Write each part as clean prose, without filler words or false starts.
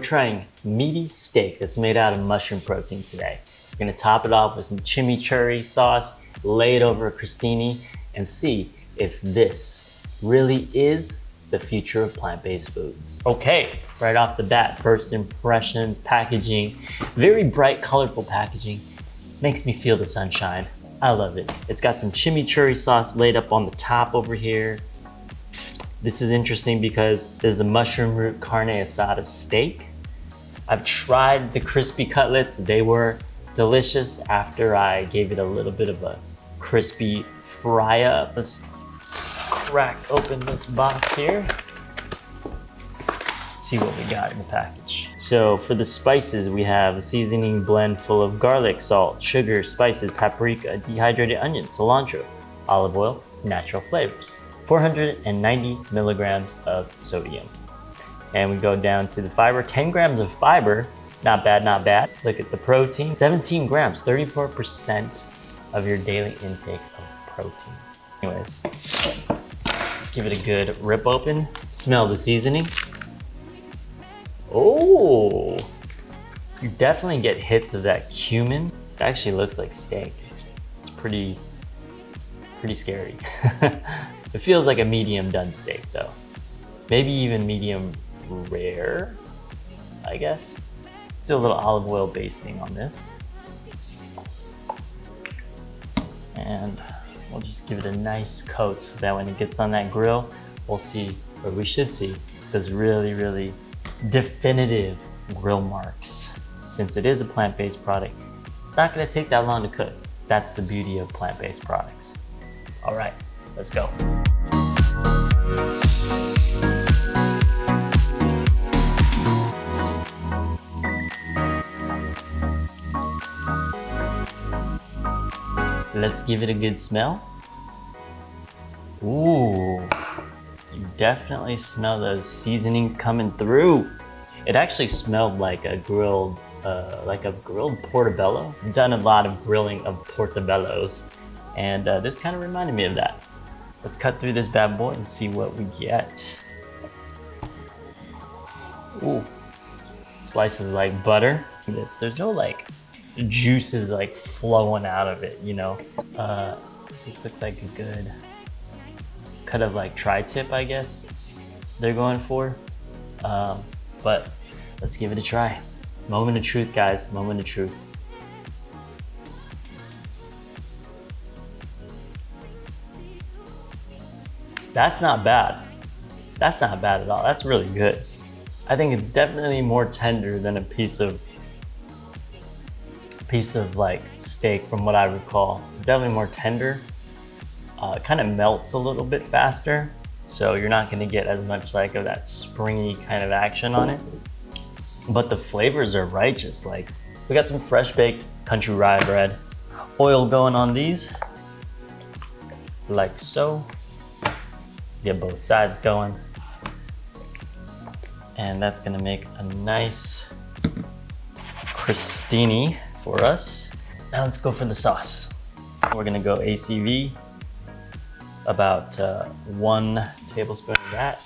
trying meaty steak that's made out of mushroom protein today. We're gonna top it off with some chimichurri sauce, lay it over a crostini, and see if this really is the future of plant-based foods. Okay, right off the bat, first impressions, packaging, very bright, colorful packaging. Makes me feel the sunshine. I love it. It's got some chimichurri sauce laid up on the top over here. This is interesting because this is a mushroom root carne asada steak. I've tried the crispy cutlets. They were delicious after I gave it a little bit of a crispy fry up. Let's crack open this box here. See what we got in the package. So for the spices, we have a seasoning blend full of garlic, salt, sugar, spices, paprika, dehydrated onions, cilantro, olive oil, natural flavors. 490 milligrams of sodium. And we go down to the fiber, 10 grams of fiber. Not bad, not bad. Look at the protein, 17 grams, 34% of your daily intake of protein. Anyways, give it a good rip open. Smell the seasoning. Oh, you definitely get hits of that cumin. It actually looks like steak. It's pretty scary. It feels like a medium done steak though. Maybe even medium rare, I guess. Let's do a little olive oil basting on this. And we'll just give it a nice coat so that when it gets on that grill, we'll see, or we should see, those really definitive grill marks. Since it is a plant-based product, it's not gonna take that long to cook. That's the beauty of plant-based products. All right, let's go. Let's give it a good smell. Ooh, you definitely smell those seasonings coming through. It actually smelled like a grilled portobello. I've done a lot of grilling of portobellos, and this kind of reminded me of that. Let's cut through this bad boy and see what we get. Ooh, slices like butter. There's no like juices like flowing out of it, you know. This just looks like a good cut of like tri-tip, I guess they're going for. But let's give it a try. Moment of truth, guys, moment of truth. That's not bad. That's not bad at all. That's really good. I think it's definitely more tender than a piece of like steak from what I recall. Definitely more tender. It kind of melts a little bit faster, so you're not gonna get as much like of that springy kind of action on it. But the flavors are righteous. Like, we got some fresh baked country rye bread. Oil going on these, like so. Get both sides going. And that's gonna make a nice crostini for us. Now let's go for the sauce. We're gonna go ACV, about 1 tablespoon of that.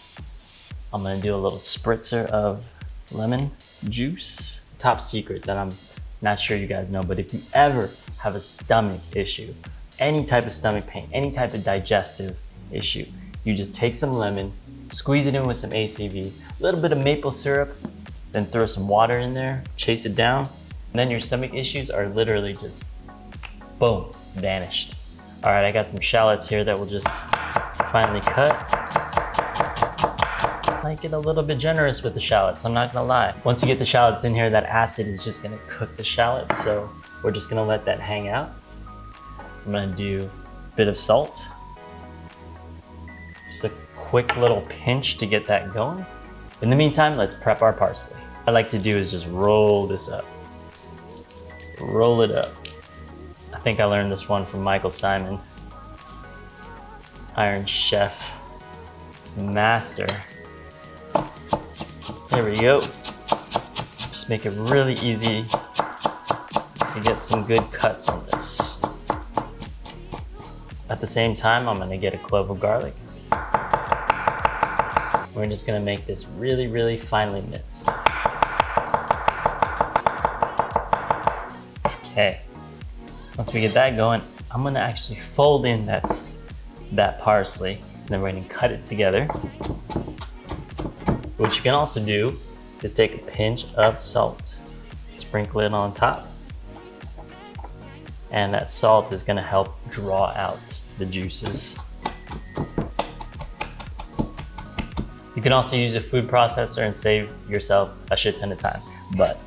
I'm gonna do a little spritzer of lemon juice. Top secret that I'm not sure you guys know, but if you ever have a stomach issue, any type of stomach pain, any type of digestive issue, you just take some lemon, squeeze it in with some ACV, a little bit of maple syrup, then throw some water in there, chase it down, and then your stomach issues are literally just, boom, vanished. All right, I got some shallots here that we'll just finally cut. I might get a little bit generous with the shallots, I'm not gonna lie. Once you get the shallots in here, that acid is just gonna cook the shallots, so we're just gonna let that hang out. I'm gonna do a bit of salt. Just a quick little pinch to get that going. In the meantime, let's prep our parsley. What I like to do is just roll this up. Roll it up. I think I learned this one from Michael Simon. Iron Chef Master. There we go. Just make it really easy to get some good cuts on this. At the same time, I'm gonna get a clove of garlic. We're just gonna make this really, really finely minced. Okay, once we get that going, I'm gonna actually fold in that parsley, and then we're gonna cut it together. What you can also do is take a pinch of salt, sprinkle it on top, and that salt is gonna help draw out the juices. You can also use a food processor and save yourself a shit ton of time, but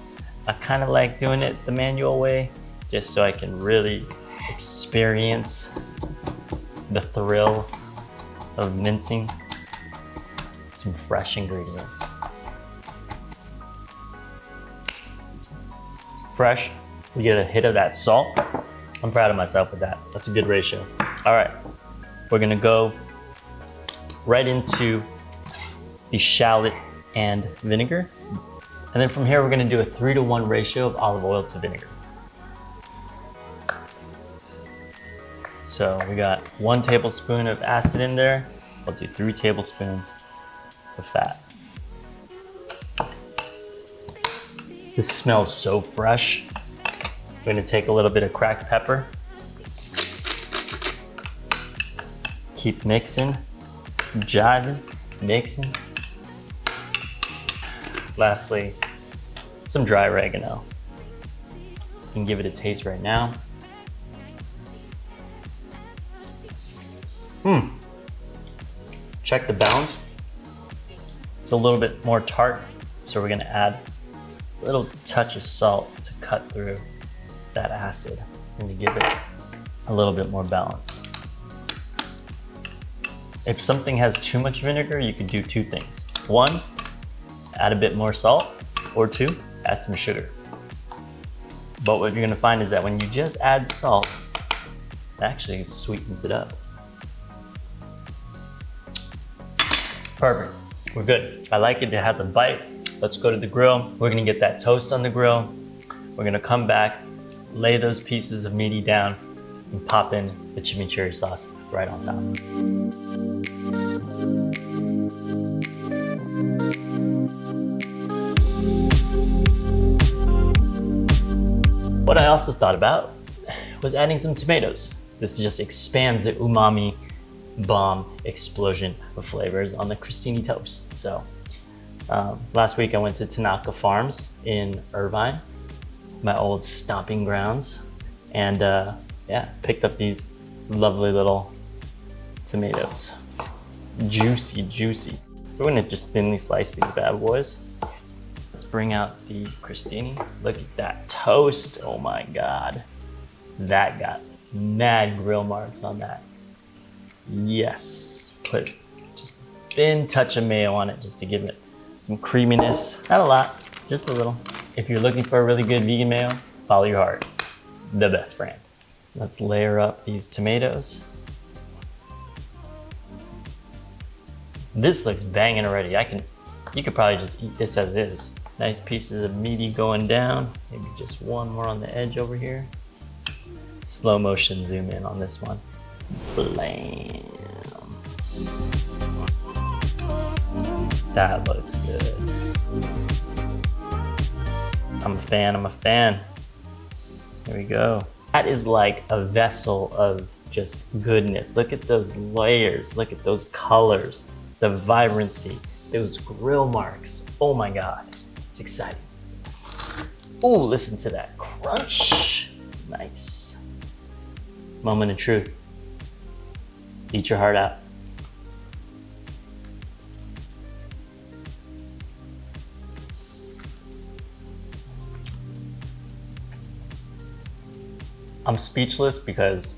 I kind of like doing it the manual way, just so I can really experience the thrill of mincing some fresh ingredients. Fresh, we get a hit of that salt. I'm proud of myself with that. That's a good ratio. All right, we're gonna go right into the shallot and vinegar. And then from here, we're gonna do a 3-to-1 ratio of olive oil to vinegar. So we got 1 tablespoon of acid in there. We'll do 3 tablespoons of fat. This smells so fresh. We're gonna take a little bit of cracked pepper. Keep mixing, jiving, mixing. Lastly, some dry oregano. You can give it a taste right now. Check the balance. It's a little bit more tart, so we're gonna add a little touch of salt to cut through that acid and to give it a little bit more balance. If something has too much vinegar, you could do 2 things. 1, add a bit more salt, or 2, add some sugar. But what you're gonna find is that when you just add salt, it actually sweetens it up. Perfect, we're good. I like it, it has a bite. Let's go to the grill. We're gonna get that toast on the grill. We're gonna come back, lay those pieces of meaty down, and pop in the chimichurri sauce right on top. What I also thought about was adding some tomatoes. This just expands the umami bomb explosion of flavors on the crostini toast. So last week I went to Tanaka Farms in Irvine, my old stomping grounds, and yeah, picked up these lovely little tomatoes. Juicy, juicy. So we're gonna just thinly slice these bad boys. Let's bring out the crostini. Look at that toast, oh my God. That got mad grill marks on that. Yes, put just a thin touch of mayo on it just to give it some creaminess. Not a lot, just a little. If you're looking for a really good vegan mayo, follow your heart, the best brand. Let's layer up these tomatoes. This looks banging already. You could probably just eat this as is. Nice pieces of meaty going down. Maybe just one more on the edge over here. Slow motion zoom in on this one. Blam. That looks good. I'm a fan, I'm a fan. There we go. That is like a vessel of just goodness. Look at those layers, look at those colors, the vibrancy, those grill marks. Oh my God, it's exciting. Ooh, listen to that crunch. Nice. Moment of truth. Eat your heart out. I'm speechless because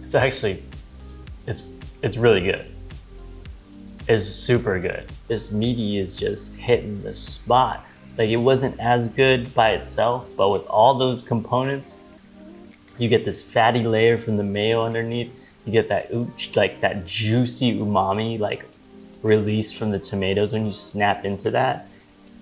it's actually, it's really good. It's super good. This meaty is just hitting the spot. Like, it wasn't as good by itself, but with all those components, you get this fatty layer from the mayo underneath. You get that like that juicy umami like release from the tomatoes when you snap into that.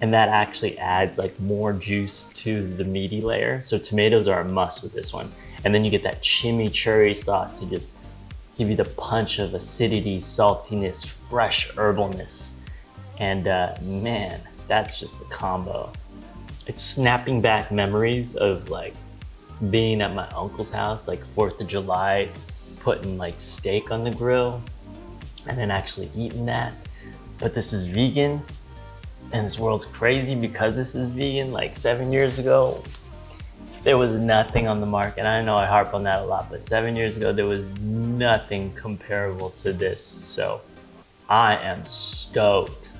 And that actually adds like more juice to the meaty layer. So tomatoes are a must with this one. And then you get that chimichurri sauce to just give you the punch of acidity, saltiness, fresh herbalness. And man, that's just the combo. It's snapping back memories of like being at my uncle's house, like 4th of July, putting like steak on the grill and then actually eating that. But this is vegan and this world's crazy because this is vegan. Like 7 years ago, there was nothing on the market. I know I harp on that a lot, but 7 years ago, there was nothing comparable to this. So I am stoked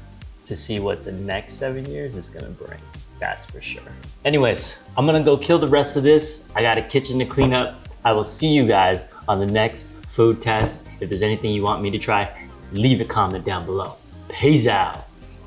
to see what the next 7 years is gonna bring. That's for sure. Anyways, I'm gonna go kill the rest of this. I got a kitchen to clean up. I will see you guys on the next food test. If there's anything you want me to try, leave a comment down below. Peace out.